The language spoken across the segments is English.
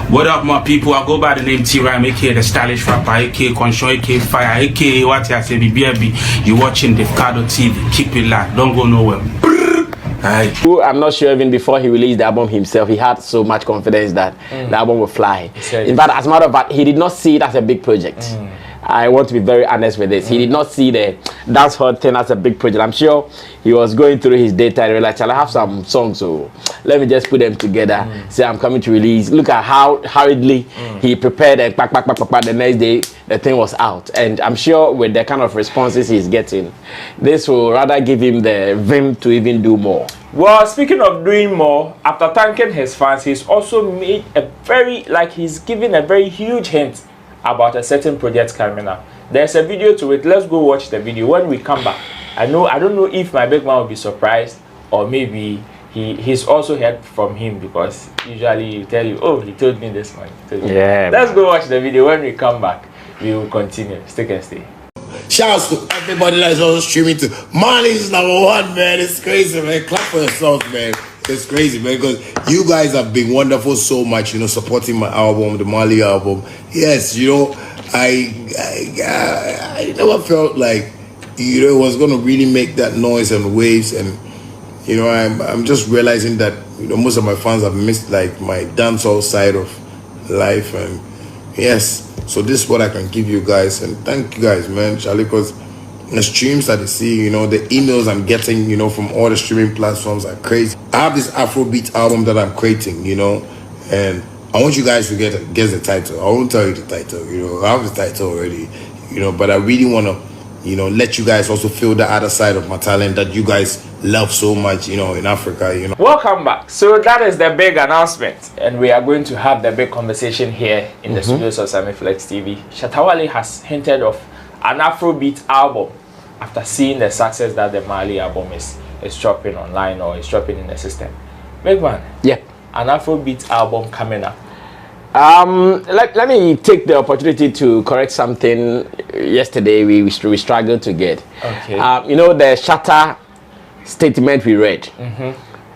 What up, my people? I go by the name T-Rhyme, aka the stylish rapper, aka Conscious, aka Fire, aka what I say, BBB. You watching Davcadotv. Keep it locked. Don't go nowhere. I'm not sure even before he released the album himself, he had so much confidence that the album would fly. In fact, as a matter of fact, he did not see it as a big project. I want to be very honest with this. He did not see the dancehall thing as a big project. I'm sure he was going through his data and realized, I have some songs, so let me just put them together. Say I'm coming to release. Look at how hurriedly he prepared and the next day the thing was out. And I'm sure with the kind of responses he's getting, this will rather give him the vim to even do more. Well, speaking of doing more, after thanking his fans, he's also made he's given a very huge hint about a certain project coming up. There's a video to it. Let's go watch the video. When we come back, I don't know if my big man will be surprised, or maybe he's also heard from him, because usually he tell you, oh, he told me this one. Yeah. Let's go watch the video. When we come back, we will continue. Stick and stay. Shouts to everybody that's also streaming to MAALI's #1, man. It's crazy, man. Clap for yourselves, man. It's crazy, man, because you guys have been wonderful so much, you know, supporting my album, the MAALI album. Yes, you know, I never felt like, you know, it was going to really make that noise and waves. And, you know, I'm just realizing that, you know, most of my fans have missed, like, my dancehall side of life. And, yes, so this is what I can give you guys. And thank you guys, man, Charlie, because the streams that I see, you know, the emails I'm getting, you know, from all the streaming platforms are crazy. I have this Afrobeats album that I'm creating, you know, and I want you guys to guess the title. I won't tell you the title, you know, I have the title already, you know, but I really want to, you know, let you guys also feel the other side of my talent that you guys love so much, you know, in Africa, you know. Welcome back. So that is the big announcement, and we are going to have the big conversation here in the studios of sammyflextv. Shatta Wale has hinted of an Afrobeat album after seeing the success that the MAALI album is dropping online, or is dropping in the system. Big man, yeah, an Afrobeat album coming up. Let me take the opportunity to correct something. Yesterday we struggled to get. Okay. You know, the Shatta statement we read,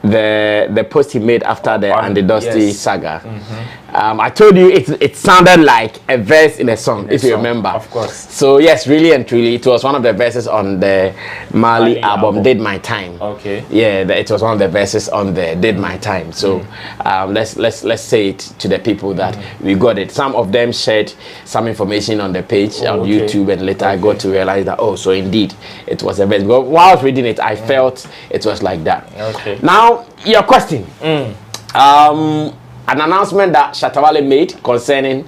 the post he made after the Davcadotv saga. I told you it sounded like a verse in a song, if you remember. Of course. So yes, really and truly, it was one of the verses on the MAALI album, Did My Time. Okay. Yeah, it was one of the verses on the Did My Time. So let's say it to the people that we got it. Some of them shared some information on the page on YouTube, and later I got to realize that, oh, so indeed it was a verse. But while I was reading it, I felt it was like that. Okay. Now your question. An announcement that Shatta Wale made concerning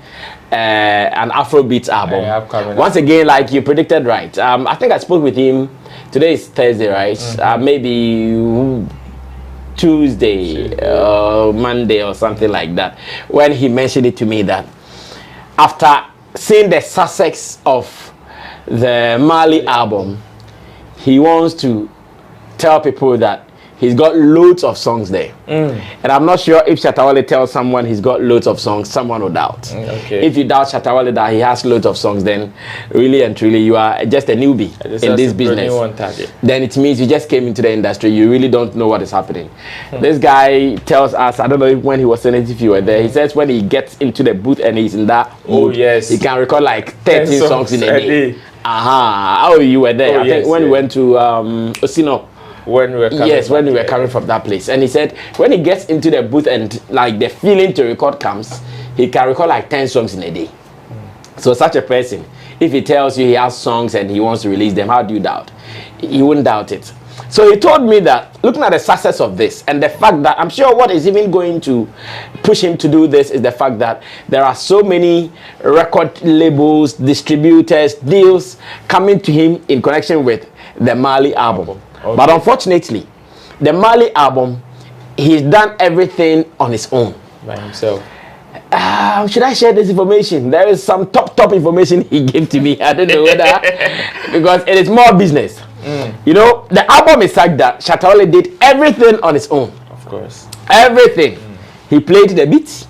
an Afrobeat album. Once again, like you predicted right. I think I spoke with him. Today is Thursday, right? Maybe Tuesday, Monday or something like that, when he mentioned it to me that after seeing the success of the MAALI album, he wants to tell people that he's got loads of songs there. And I'm not sure if Shatta Wale tells someone he's got loads of songs, someone will doubt. If you doubt Shatta Wale that he has loads of songs, then really and truly you are just a newbie in this business. Then it means you just came into the industry, you really don't know what is happening. This guy tells us, I don't know when he was saying it, if you were there, he says when he gets into the booth and he's in that mood, he can record like 13 songs in a day. Oh, you were there. I think when we went to Osino. When we were coming from that place, and he said when he gets into the booth and like the feeling to record comes, he can record like 10 songs in a day. So such a person, if he tells you he has songs and he wants to release them, how do you doubt? You wouldn't doubt it. So he told me that looking at the success of this and the fact that I'm sure what is even going to push him to do this is the fact that there are so many record labels, distributors, deals coming to him in connection with the MAALI album. But unfortunately, the MAALI album, he's done everything on his own. By himself. Should I share this information? There is some top information he gave to me. I don't know whether, because it is more business. You know, the album is like that. Shatta Wale did everything on his own. Of course. Everything. He played the beats.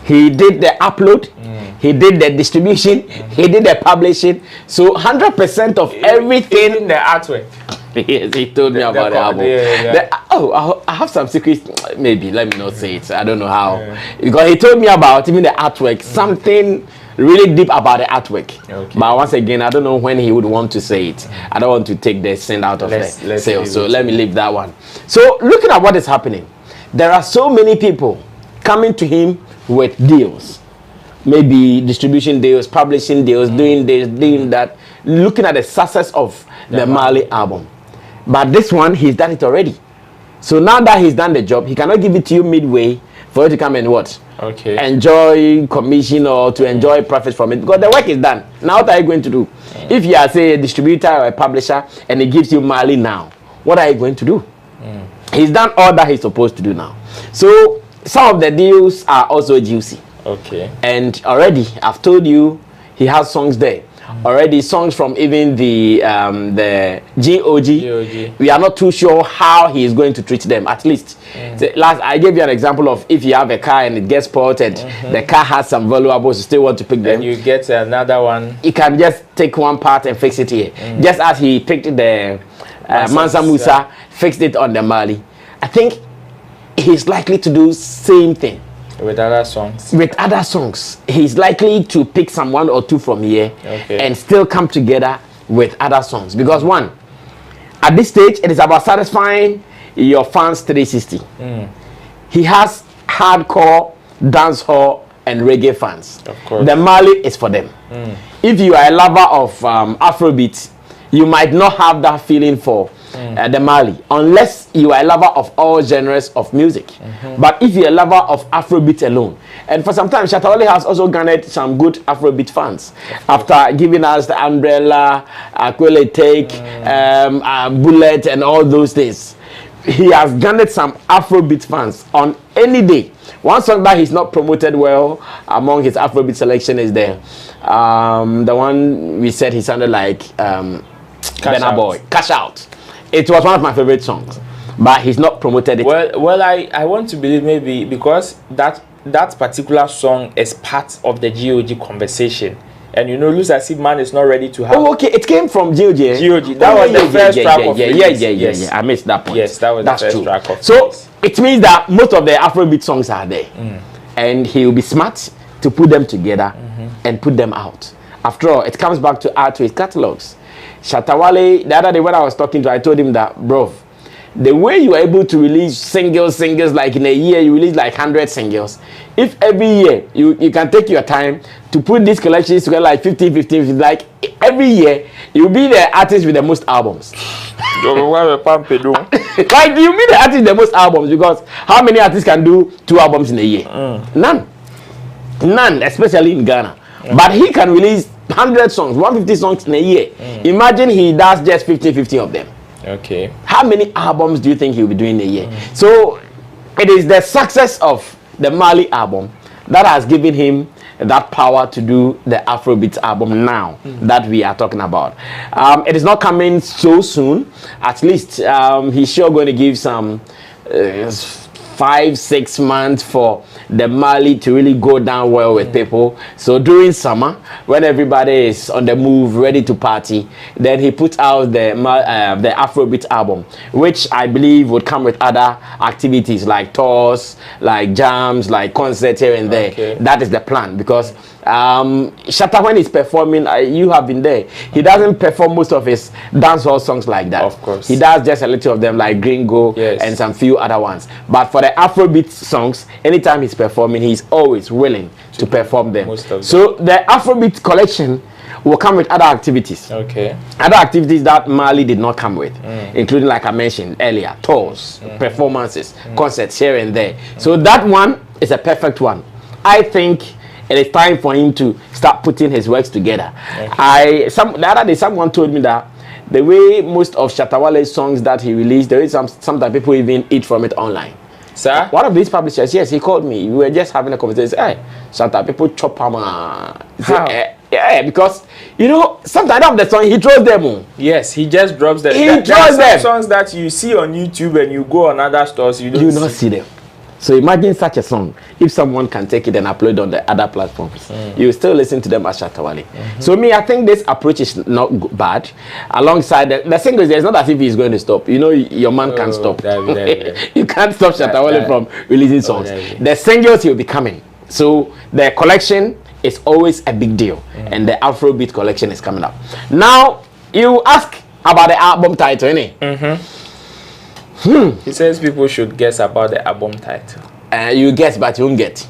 He did the upload. He did the distribution. He did the publishing. So 100% of everything. Even the artwork. Yes, he told me about the album. I have some secrets. Maybe let me not say it. I don't know how, because he told me about even the artwork, something really deep about the artwork. Okay. But once again, I don't know when he would want to say it. I don't want to take the sin out of the sale, so let me leave that one. So looking at what is happening, there are so many people coming to him with deals, maybe distribution deals, publishing deals, doing this, doing that, looking at the success of the MAALI album. But this one, he's done it already. So now that he's done the job, he cannot give it to you midway for you to come and what? Enjoy commission or to enjoy profits from it, because the work is done. Now what are you going to do? If you are, say, a distributor or a publisher and he gives you MAALI now, what are you going to do? He's done all that he's supposed to do now. So some of the deals are also juicy. And already I've told you he has songs there. Already songs from even the GOG. We are not too sure how he is going to treat them. At least last I gave you an example of if you have a car and it gets spotted, the car has some valuables, you still want to pick them. You get another one. You can just take one part and fix it here. Just as he picked the Mansa Musa, fixed it on the MAALI. I think he's likely to do same thing. With other songs. With other songs. He's likely to pick some one or two from here and still come together with other songs. Because one, at this stage, it is about satisfying your fans 360. He has hardcore, dancehall, and reggae fans. Of course. The MAALI is for them. If you are a lover of Afrobeats, you might not have that feeling for the MAALI, unless you are a lover of all genres of music. But if you're a lover of Afrobeat alone, and for some time, Shatta Wale has also garnered some good Afrobeat fans after giving us the Umbrella, Aquile Take, Bullet, and all those things. He has garnered some Afrobeat fans on any day. One song that he's not promoted well among his Afrobeat selection is the one we said he sounded like Burna Boy, Cash Out. It was one of my favorite songs, but he's not promoted it. Well, I want to believe maybe because that particular song is part of the GOG conversation. And you know, looks as if man is not ready to have. Oh, okay. It came from GOG. GOG. That was the first track of Yes. I missed that point. Yes, that was the first track of. So it means that most of the Afrobeat songs are there, and he will be smart to put them together and put them out. After all, it comes back to add to his catalogs. Shatta Wale, the other day when I was talking to, I told him that, bro, the way you are able to release singles like in a year, you release like 100 singles. If every year you can take your time to put these collections together like 15, like every year, you'll be the artist with the most albums. Like you be the artist with the most albums, because how many artists can do 2 albums in a year? None, especially in Ghana. But he can release 100 songs, 150 songs in a year. Imagine he does just 50 of them. Okay. How many albums do you think he'll be doing in a year? So it is the success of the MAALI album that has given him that power to do the Afrobeat album now that we are talking about. It is not coming so soon. At least he's sure going to give some 5-6 months for the MAALI to really go down well with people. So during summer, when everybody is on the move, ready to party, then he put out the Afrobeat album, which I believe would come with other activities like tours, like jams, like concerts here and there. That is the plan, because Shatta, when he's performing, you have been there, he doesn't perform most of his dancehall songs like that. Of course. He does just a little of them like Gringo and some few other ones. But for the Afrobeat songs, anytime he's performing, he's always willing to perform them. So the Afrobeat collection will come with other activities. Other activities that MAALI did not come with, including, like I mentioned earlier, tours, performances, concerts here and there. So that one is a perfect one. I think it is time for him to start putting his works together. The other day, someone told me that the way most of Shatta Wale's songs that he released, there is sometimes people even eat from it online. Sir? One of these publishers, yes, he called me. We were just having a conversation. Hey, Shatta, people chop him. Yeah, because you know, sometimes of the song he throws them. Yes, he just drops them. He throws them. Songs that you see on YouTube and you go on other stores, you don't not see them. So imagine such a song. If someone can take it and upload on the other platforms, you still listen to them as Shatta Wale. So me, I think this approach is not bad. Alongside the singles, it's not as if he's going to stop. You know, your man can't stop. You can't stop Shatta Wale from releasing songs. The singles will be coming. So the collection is always a big deal, and the Afrobeat collection is coming up. Now you ask about the album title, innit? He says people should guess about the album title. You guess, but you won't get.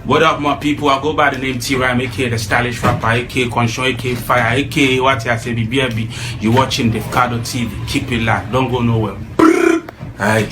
What up, my people? I go by the name T-Rhyme, aka the stylish rapper, aka Conscious, aka Fire, aka what I say, BBB. You watching Davcadotv. Keep it locked. Don't go nowhere. Alright.